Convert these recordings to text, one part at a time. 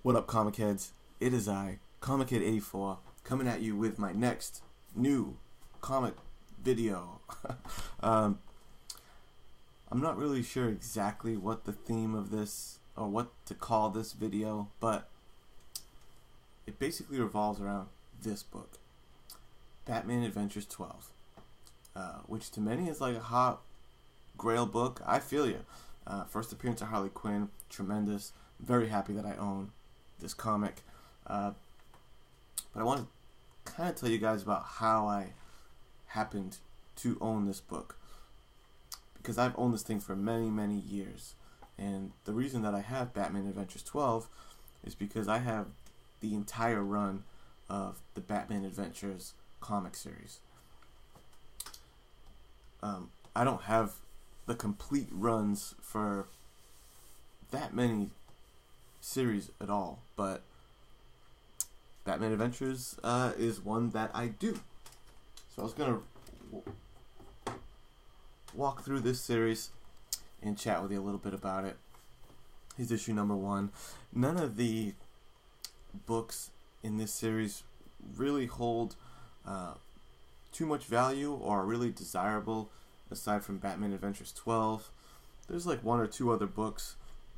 What up, comic heads? It is I, Comic Head 84, coming at you with my next new comic video. I'm not really sure exactly what the theme of this, or what to call this video, but it basically revolves around this book, Batman Adventures 12, which to many is like a hot grail book. I feel you. First appearance of Harley Quinn, tremendous. Very happy that I own this comic. But I want to kind of tell you guys about how I happened to own this book, because I've owned this thing for many, many years. And the reason that I have Batman Adventures 12 is because I have the entire run of the Batman Adventures comic series. I don't have the complete runs for that many series at all, but Batman Adventures is one that I do. So I was gonna walk through this series and chat with you a little bit about it. Here's issue number 1. None of the books in this series really hold too much value or are really desirable aside from Batman Adventures 12. There's like one or two other books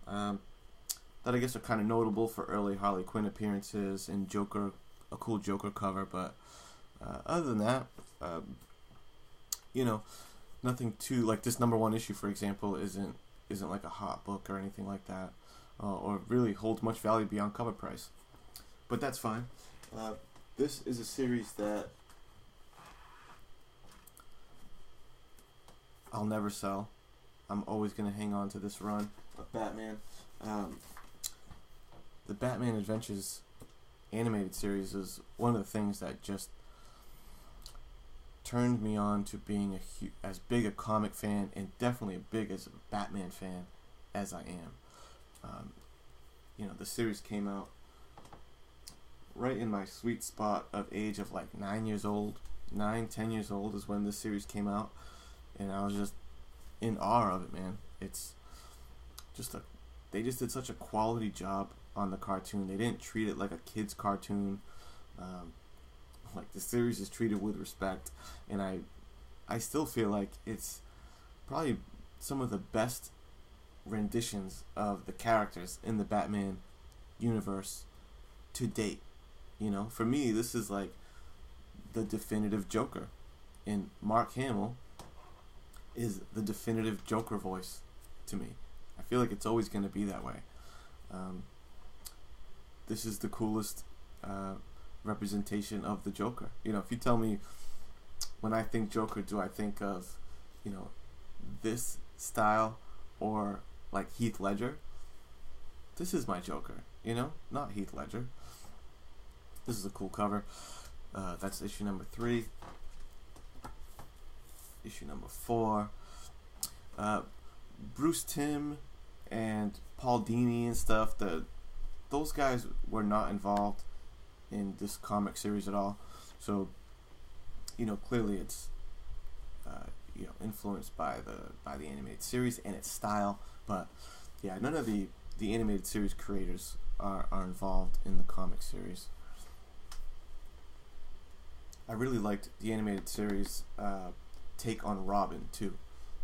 that I guess are kind of notable for early Harley Quinn appearances and Joker, a cool Joker cover, but other than that, nothing too, like this number 1 issue, for example, isn't like a hot book or anything like that, or really holds much value beyond cover price. But that's fine. This is a series that I'll never sell. I'm always going to hang on to this run of Batman. The Batman Adventures animated series is one of the things that just turned me on to being as big a comic fan, and definitely as big as a Batman fan as I am. The series came out right in my sweet spot of age of like 10 years old is when this series came out, and I was just in awe of it, man. It's just they just did such a quality job on the cartoon. They didn't treat it like a kid's cartoon. Like the series is treated with respect, and I still feel like it's probably some of the best renditions of the characters in the Batman universe to date. For me, this is like the definitive Joker, and Mark Hamill is the definitive Joker voice to me. I feel like it's always going to be that way. This is the coolest representation of the Joker. If you tell me when I think Joker, do I think of, this style or like Heath Ledger? This is my Joker, not Heath Ledger. This is a cool cover. That's issue number 3. Issue number 4. Bruce Timm and Paul Dini and stuff, those guys were not involved in this comic series at all. So, clearly it's influenced by the animated series and its style. But yeah, none of the animated series creators are involved in the comic series. I really liked the animated series take on Robin too.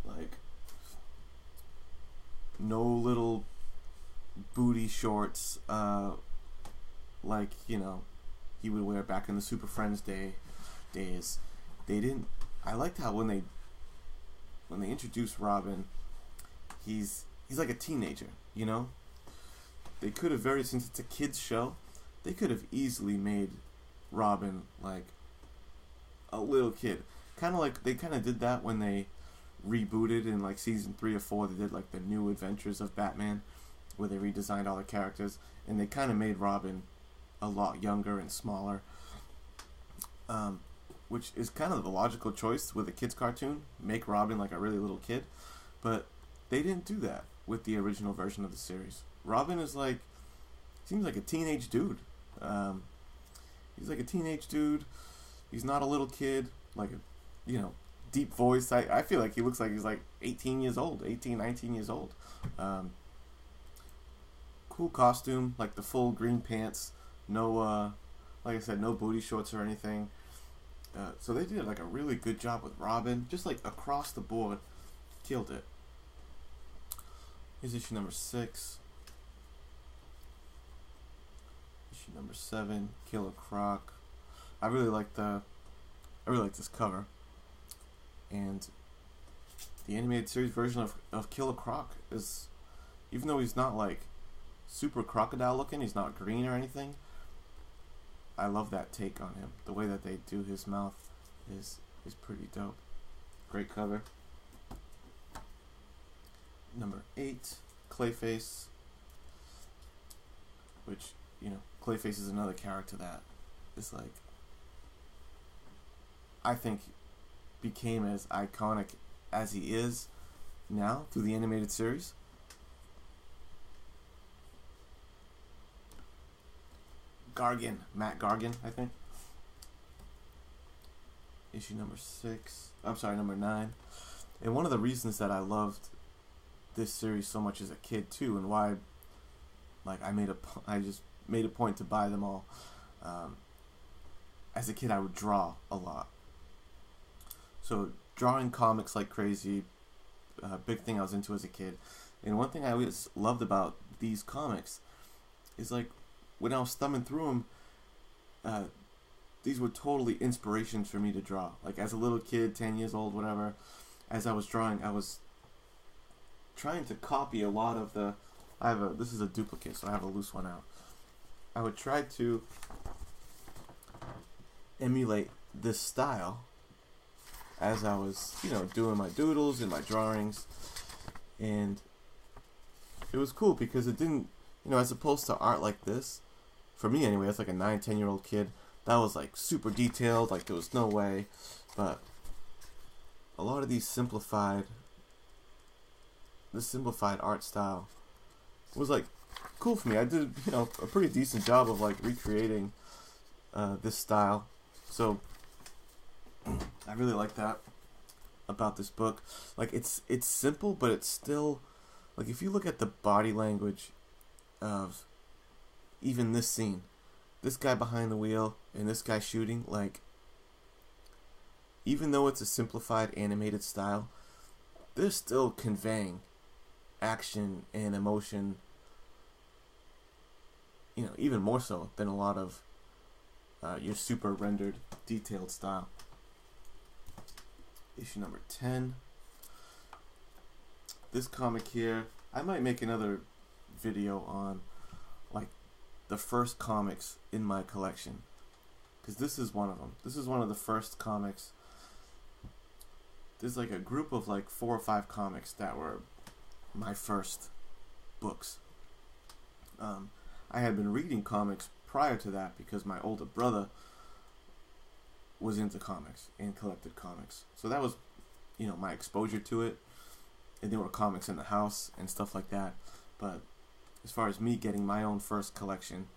Like, no little booty shorts like he would wear back in the Super Friends days. They didn't. I liked how when they introduced Robin, he's like a teenager. They could have since it's a kids show, they could have easily made Robin like a little kid. Kind of like they kind of did that when they rebooted in like season 3 or 4. They did like the New Adventures of Batman, where they redesigned all the characters, and they kind of made Robin a lot younger and smaller, which is kind of the logical choice with a kids cartoon. Make Robin like a really little kid, but they didn't do that with the original version of the series. Robin is seems like a teenage dude. He's like a teenage dude. He's not a little kid, like a, deep voice. I feel like he looks like he's like 19 years old. Cool cool costume, like the full green pants, no, like I said, no booty shorts or anything. So they did like a really good job with Robin, just like across the board, killed it. Here's issue number 6. Issue number 7, Killer Croc. I really like this cover, and the animated series version of Killer Croc is, even though he's not like super crocodile looking, he's not green or anything, I love that take on him. The way that they do his mouth is pretty dope. Great cover. Number 8, Clayface, which, you know, Clayface is another character that is like, I think became as iconic as he is now through the animated series. Gargan, Matt Gargan, I think. Issue number 9. And one of the reasons that I loved this series so much as a kid too, and why, like, I just made a point to buy them all. As a kid, I would draw a lot. So drawing comics like crazy, big thing I was into as a kid. And one thing I always loved about these comics is, like, when I was thumbing through them, these were totally inspirations for me to draw. Like, as a little kid, 10 years old, whatever, as I was drawing, I was trying to copy a lot of the... this is a duplicate, so I have a loose one out. I would try to emulate this style as I was, you know, doing my doodles and my drawings. And it was cool because it didn't, you know, as opposed to art like this, for me anyway, as like a 9-10-year-old kid, that was like super detailed, like there was no way. But a lot of these simplified art style was like cool for me. I did, you know, a pretty decent job of like recreating this style. So I really like that about this book. Like, it's simple, but it's still, like, if you look at the body language of even this scene, this guy behind the wheel and this guy shooting, like, even though it's a simplified animated style, they're still conveying action and emotion, you know, even more so than a lot of your super rendered detailed style. Issue number 10. This comic here, I might make another video on like the first comics in my collection, because this is one of them. This is one of the first comics. There's like a group of like 4 or 5 comics that were my first books. I had been reading comics prior to that because my older brother was into comics and collected comics. So that was, you know, my exposure to it. And there were comics in the house and stuff like that. But as far as me getting my own first collection,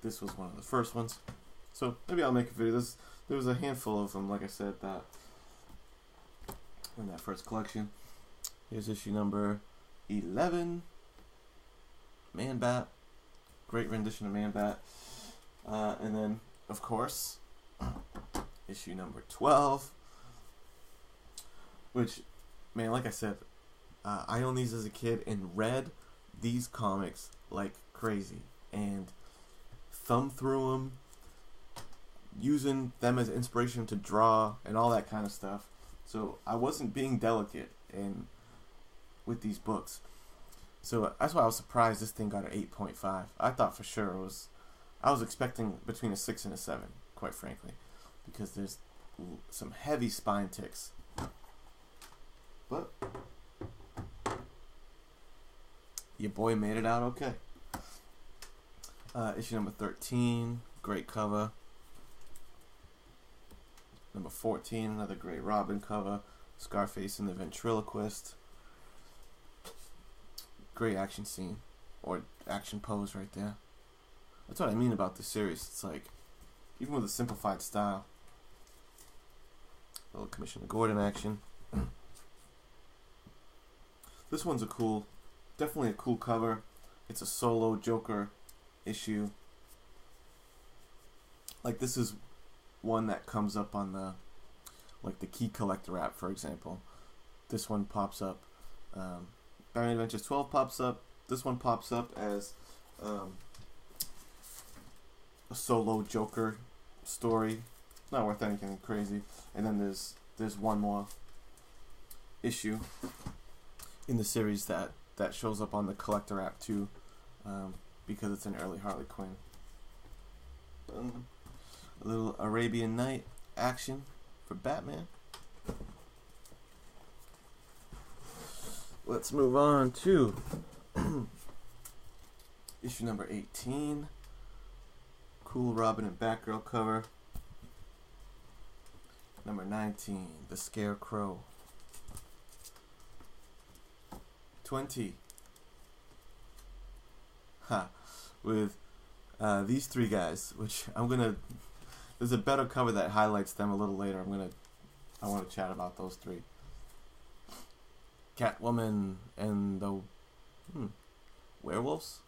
this was one of the first ones. So maybe I'll make a video. There was a handful of them, like I said, that in that first collection. Here's issue number 11. Man-Bat. Great rendition of Man-Bat. And then, of course, issue number 12. Which, man, like I said, I owned these as a kid and read these comics like crazy. And thumbed through them, using them as inspiration to draw and all that kind of stuff. So I wasn't being delicate with these books. So that's why I was surprised this thing got an 8.5. I thought for sure I was expecting between a 6 and a 7, quite frankly, because there's some heavy spine ticks. But your boy made it out okay. Issue number 13, great cover. Number 14, another great Robin cover. Scarface and the Ventriloquist. Great action scene, or action pose right there. That's what I mean about this series. It's like, even with a simplified style, a little Commissioner Gordon action. This one's definitely a cool cover. it's a solo Joker issue. Like, this is one that comes up on the, like, the Key Collector app, for example. This one pops up. Batman Adventures 12 pops up. This one pops up as a solo Joker story. Not worth anything crazy. And then there's one more issue in the series that shows up on the Collector app too, because it's an early Harley Quinn. A little Arabian Night action for Batman. Let's move on to issue number 18. Cool Robin and Batgirl cover. Number 19, The Scarecrow. 20. With these three guys, which I'm gonna. There's a better cover that highlights them a little later. I want to chat about those three. Catwoman and the werewolves.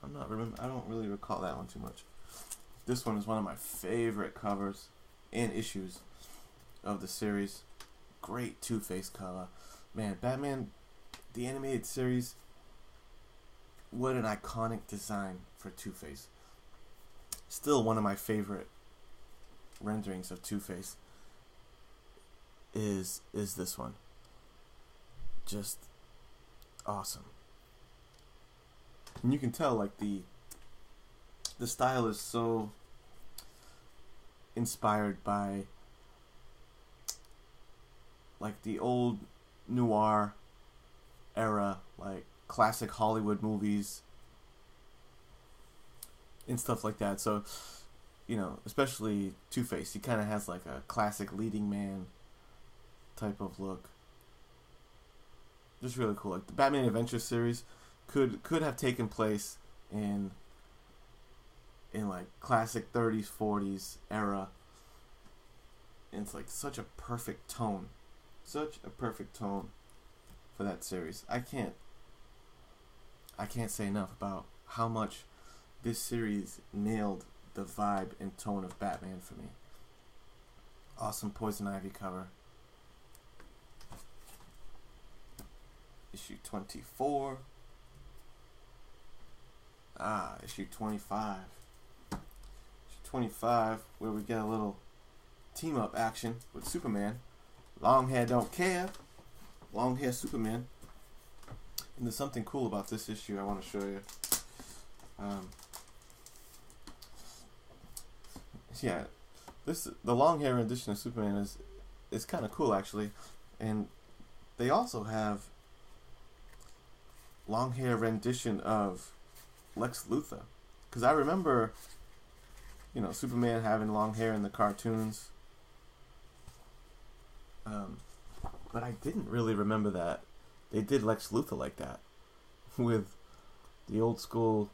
I don't really recall that one too much. This one is one of my favorite covers and issues of the series. Great Two-Face cover. Man, Batman, the animated series, what an iconic design for Two-Face. Still one of my favorite renderings of Two-Face is this one. Just awesome. And you can tell, like, the style is so inspired by, like, the old noir era, like classic Hollywood movies and stuff like that. So, you know, especially Two-Face, he kind of has like a classic leading man type of look. Just really cool. Like, the Batman Adventures series could have taken place in like classic 30s, 40s era. And it's like such a perfect tone. Such a perfect tone for that series. I can't say enough about how much this series nailed the vibe and tone of Batman for me. Awesome Poison Ivy cover. Issue 24. Issue 25. Issue 25, where we get a little team-up action with Superman. Long hair don't care. Long hair Superman. And there's something cool about this issue I want to show you. Yeah, the long hair rendition of Superman is kind of cool, actually. And they also have long hair rendition of Lex Luthor. Because I remember, you know, Superman having long hair in the cartoons. But I didn't really remember that they did Lex Luthor like that. With the old school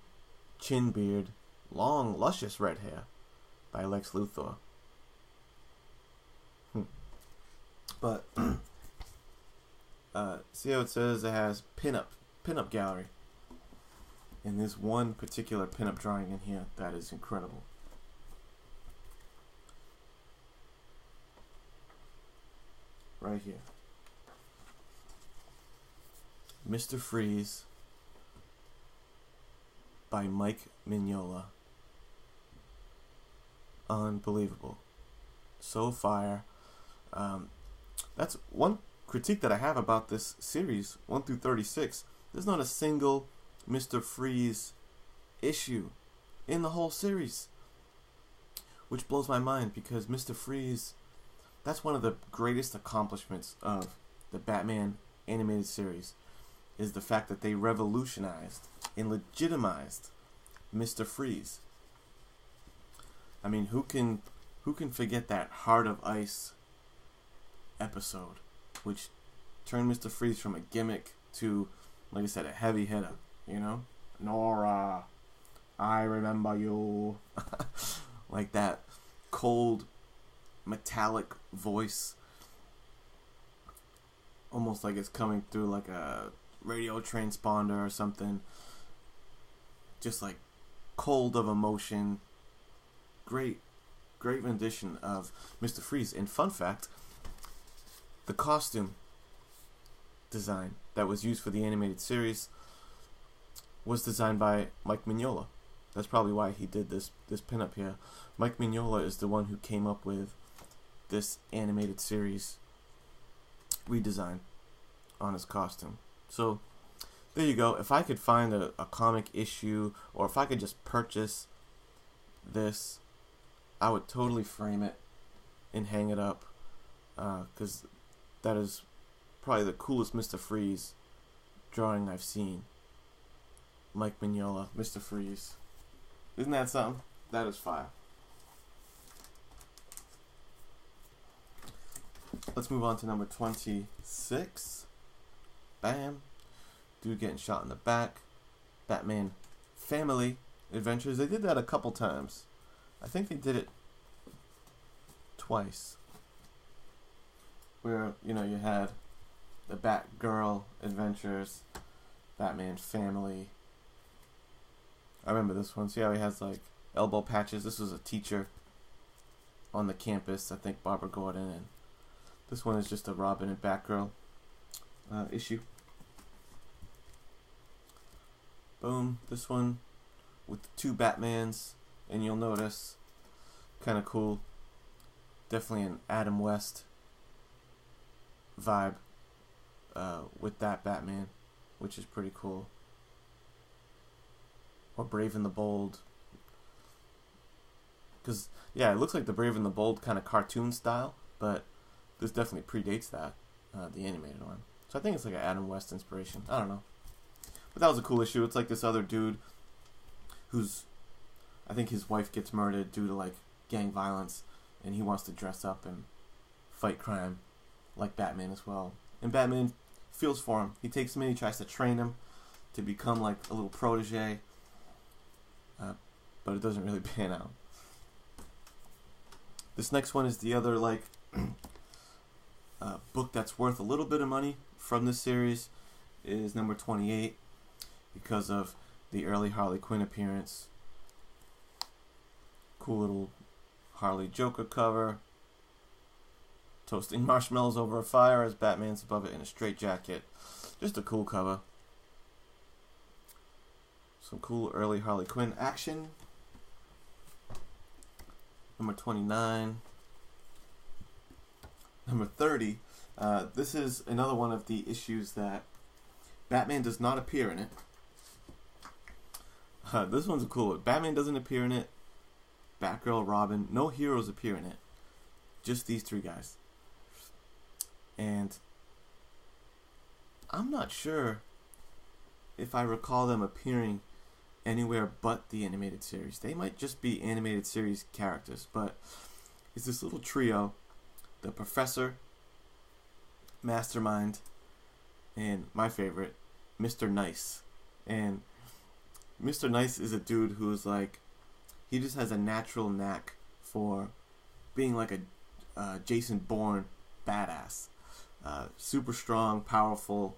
chin beard, long, luscious red hair by Lex Luthor. But, see how it says it has pinup gallery. And there's one particular pinup drawing in here that is incredible. Right here. Mr. Freeze by Mignola. Unbelievable. So fire. That's one critique that I have about this series, 1 through 36. There's not a single Mr. Freeze issue in the whole series. Which blows my mind, because Mr. Freeze, that's one of the greatest accomplishments of the Batman animated series, is the fact that they revolutionized and legitimized Mr. Freeze. I mean, who can forget that Heart of Ice episode, which turned Mr. Freeze from a gimmick to, like I said, a heavy hitter, you know? Nora, I remember you. Like that cold, metallic voice. Almost like it's coming through like a radio transponder or something. just like cold of emotion. Great rendition of Mr. Freeze. And fun fact, the costume design that was used for the animated series was designed by Mike Mignola. That's probably why he did this pinup here. Mike Mignola is the one who came up with this animated series redesign on his costume. So there you go. If I could find a comic issue, or if I could just purchase this, I would totally frame it and hang it up, because that is probably the coolest Mr. Freeze drawing I've seen. Mike Mignola, Mr. Freeze. Isn't that something? That is fire. Let's move on to number 26. Bam. Dude getting shot in the back. Batman Family Adventures. They did that a couple times. I think they did it twice. Where, you know, you had the Batgirl Adventures, Batman Family. I remember this one. See how he has like elbow patches? This was a teacher on the campus, I think Barbara Gordon, and this one is just a Robin and Batgirl issue. Boom. This one with the two Batmans, and you'll notice, kind of cool. Definitely an Adam West vibe with that Batman, which is pretty cool. Or Brave and the Bold. Because, yeah, it looks like the Brave and the Bold kind of cartoon style, but this definitely predates that, the animated one. So I think it's like an Adam West inspiration. I don't know. But that was a cool issue. It's like this other dude who's, I think his wife gets murdered due to like gang violence, and he wants to dress up and fight crime like Batman as well. And Batman feels for him. He takes him in, he tries to train him to become like a little protege, but it doesn't really pan out. This next one is the other like book that's worth a little bit of money from this series. Is number 28 because of the early Harley Quinn appearance. Cool little Harley Joker cover. Toasting marshmallows over a fire as Batman's above it in a straitjacket. Just a cool cover. Some cool early Harley Quinn action. Number 29. Number 30. This is another one of the issues that Batman does not appear in it. This one's a cool one. Batman doesn't appear in it. Batgirl, Robin, no heroes appear in it. Just these three guys. And I'm not sure if I recall them appearing anywhere but the animated series. They might just be animated series characters, but it's this little trio, the Professor, Mastermind, and my favorite, Mr. Nice. And Mr. Nice is a dude who's like, he just has a natural knack for being like a Jason Bourne badass. Super strong, powerful,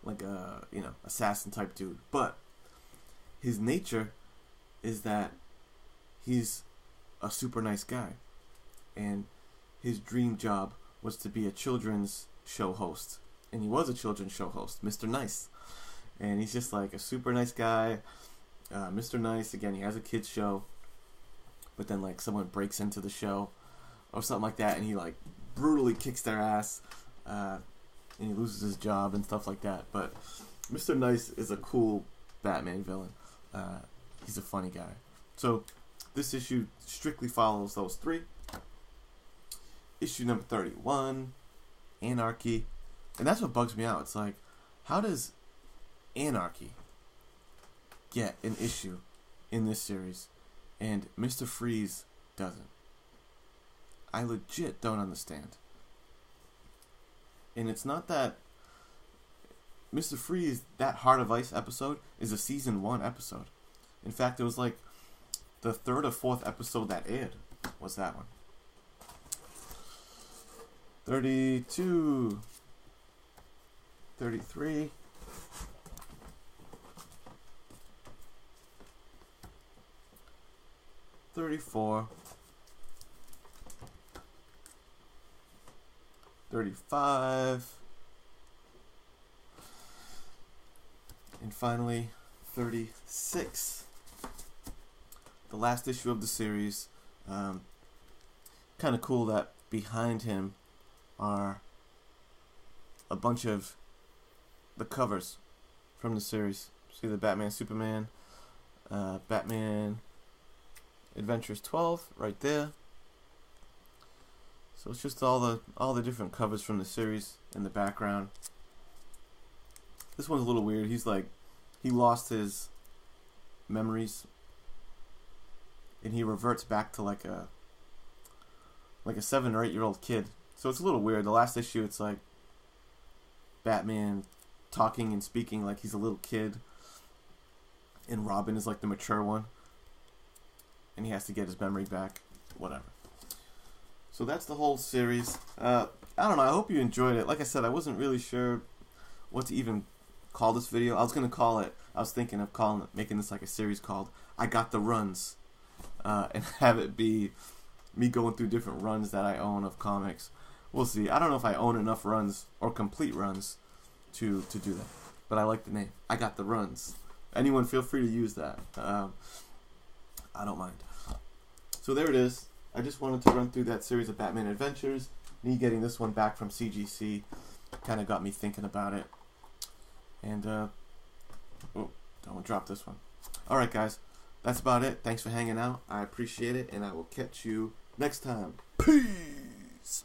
like a, you know, assassin type dude. But his nature is that he's a super nice guy. And his dream job was to be a children's show host. And he was a children's show host, Mr. Nice. And he's just like a super nice guy. Mr. Nice, again, he has a kid's show. But then like someone breaks into the show or something like that, and he like brutally kicks their ass. And he loses his job and stuff like that. But Mr. Nice is a cool Batman villain. He's a funny guy. So this issue strictly follows those three. Issue number 31, Anarchy. And that's what bugs me out. It's like, how does Anarchy get an issue in this series and Mr. Freeze doesn't? I legit don't understand. And it's not that Mr. Freeze, that Heart of Ice episode, is a season 1 episode. In fact, it was like the 3rd or 4th episode that aired was that one. 32, 33. 34, 35, and finally 36. The last issue of the series. Kind of cool that behind him are a bunch of the covers from the series. See the Batman, Superman, Batman Adventures 12 right there. So it's just all the different covers from the series in the background. This one's a little weird. He's like, he lost his memories and he reverts back to like a 7 or 8 year old kid. So it's a little weird. The last issue, it's like Batman talking and speaking like he's a little kid, and Robin is like the mature one, and he has to get his memory back. Whatever. So that's the whole series. I don't know. I hope you enjoyed it. Like I said, I wasn't really sure what to even call this video. I was thinking of making this like a series called "I Got the Runs," and have it be me going through different runs that I own of comics. We'll see. I don't know if I own enough runs or complete runs to do that, but I like the name. I Got the Runs. Anyone feel free to use that. I don't mind. So there it is. I just wanted to run through that series of Batman Adventures. Me getting this one back from CGC kind of got me thinking about it. And, oh, don't drop this one. Alright guys, that's about it. Thanks for hanging out. I appreciate it, and I will catch you next time. Peace!